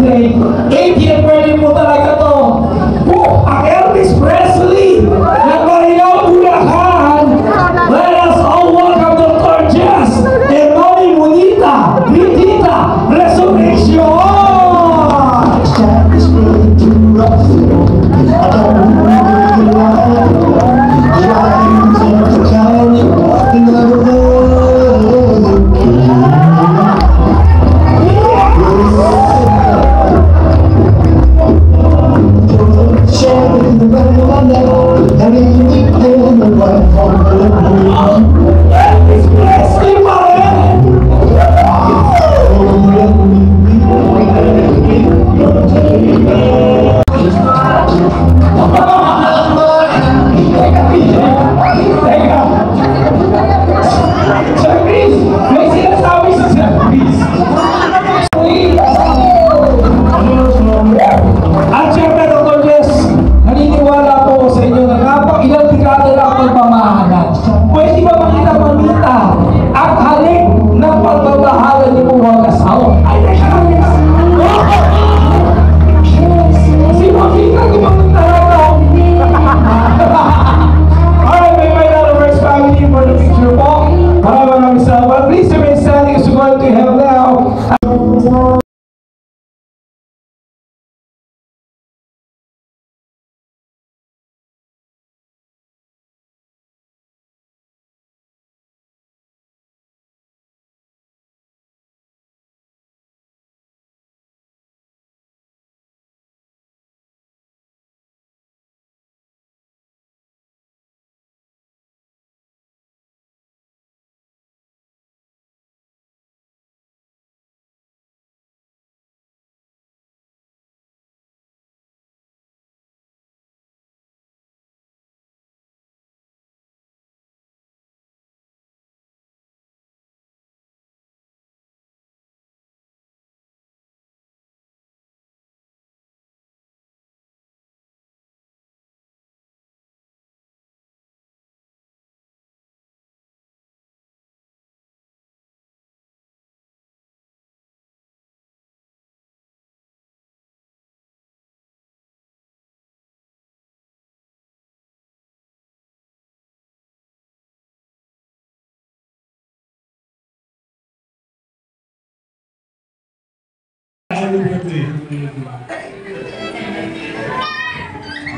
birthday. 80th birthday po talaga to. Ang Elvis Presley ng Marilao, Bulacan. Let us all welcome Dr. Jess and Mami Monita Bridita Resurrection.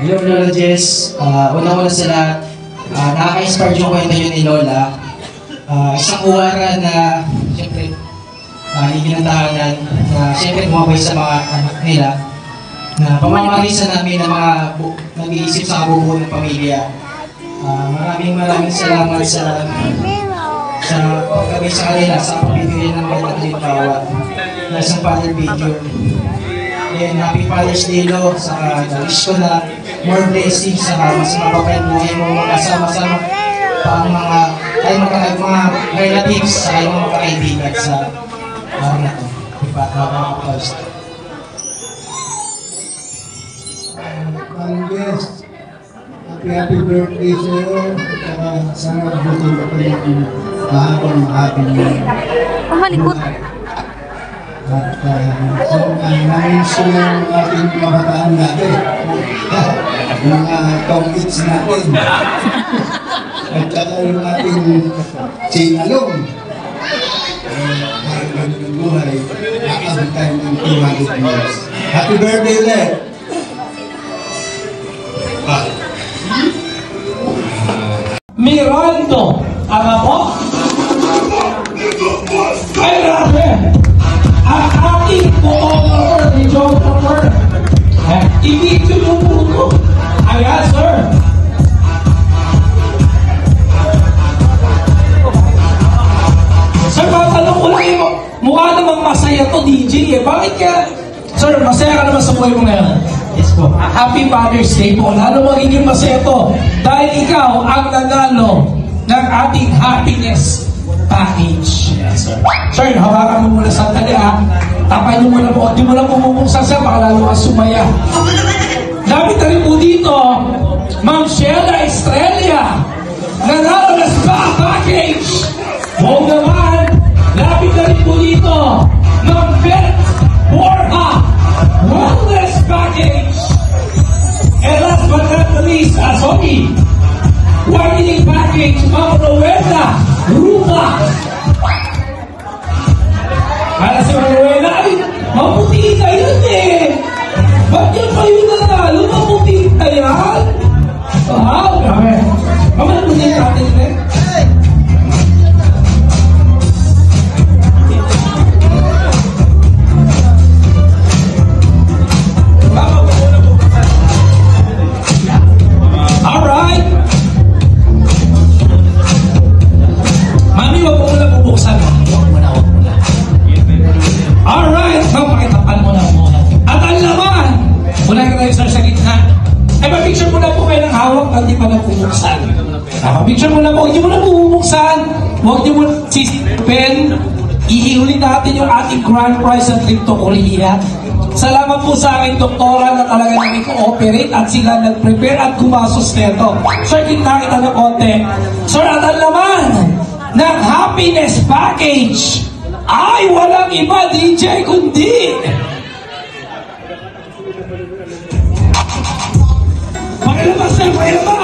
Hello Lola Jess, unang-una sa lahat, nakaka-inspire yung kwento yun ni Lola. Isang uwaran na siyempre iginantahanan na siyempre bumabay sa mga anak nila na pamamarisa namin ng mga nag-iisip sa kabubuo ng pamilya. Maraming salamat sa pagkabay sa kanila sa pagbibigay ng mga halimbawa na isang father figure. And happy Father's Day, Lo. Saka wish ko na more blessings, saka mas mapapayang buhay mo magkasama-sama pa ang mga relatives, saka yung mga kaibigan sa araw na ito. Yes, happy birthday sa iyo. Saka sana buti ka pa yung mahapon mo. Malikot. At namiss ko yung ating kabataan natin. Yung mga tong-its natin. At saka yung ating sinalong. Kahit ng buhay, nakabot tayo ng 200 years. Happy birthday ulit! Mirando, ama mo? Ay, grabe! Ang aking photographer ni John Palmer. I-video yung puto. Ayan, sir. Sir, matanong ko lang yung mukha namang masaya to, DJ eh. Bakit ka? Sir, masaya ka naman sa buhay mo ngayon. Yes po. Happy Father's Day po. Lalo magiging masaya to. Dahil ikaw ang nanalo ng ating happiness package. Yes, sir. Sir, hawakan mo muna sandali ha. Tapay mo muna po. Di mo lang pumupuksan siya, baka lalo kang sumaya. Dami na rin po dito, Ma'am Sheila Estrella. Nanalo na spa package. Wow naman. Lapit na rin po dito, Ma'am Beth Borja. parang di pa nabubuksan. Picture mo na po, hindi mo na bubuksan. Huwag niyo mo si pen. Ihiuli natin yung ating grand prize at trip to Korea. Salamat po sa aking doktora na talaga nag-cooperate at sila nag-prepare at gumasos nito. Sir, kita kita ng konti. Sir, at ang laman ng happiness package ay walang iba, DJ, kundi pakilabas, sir, pakilabas!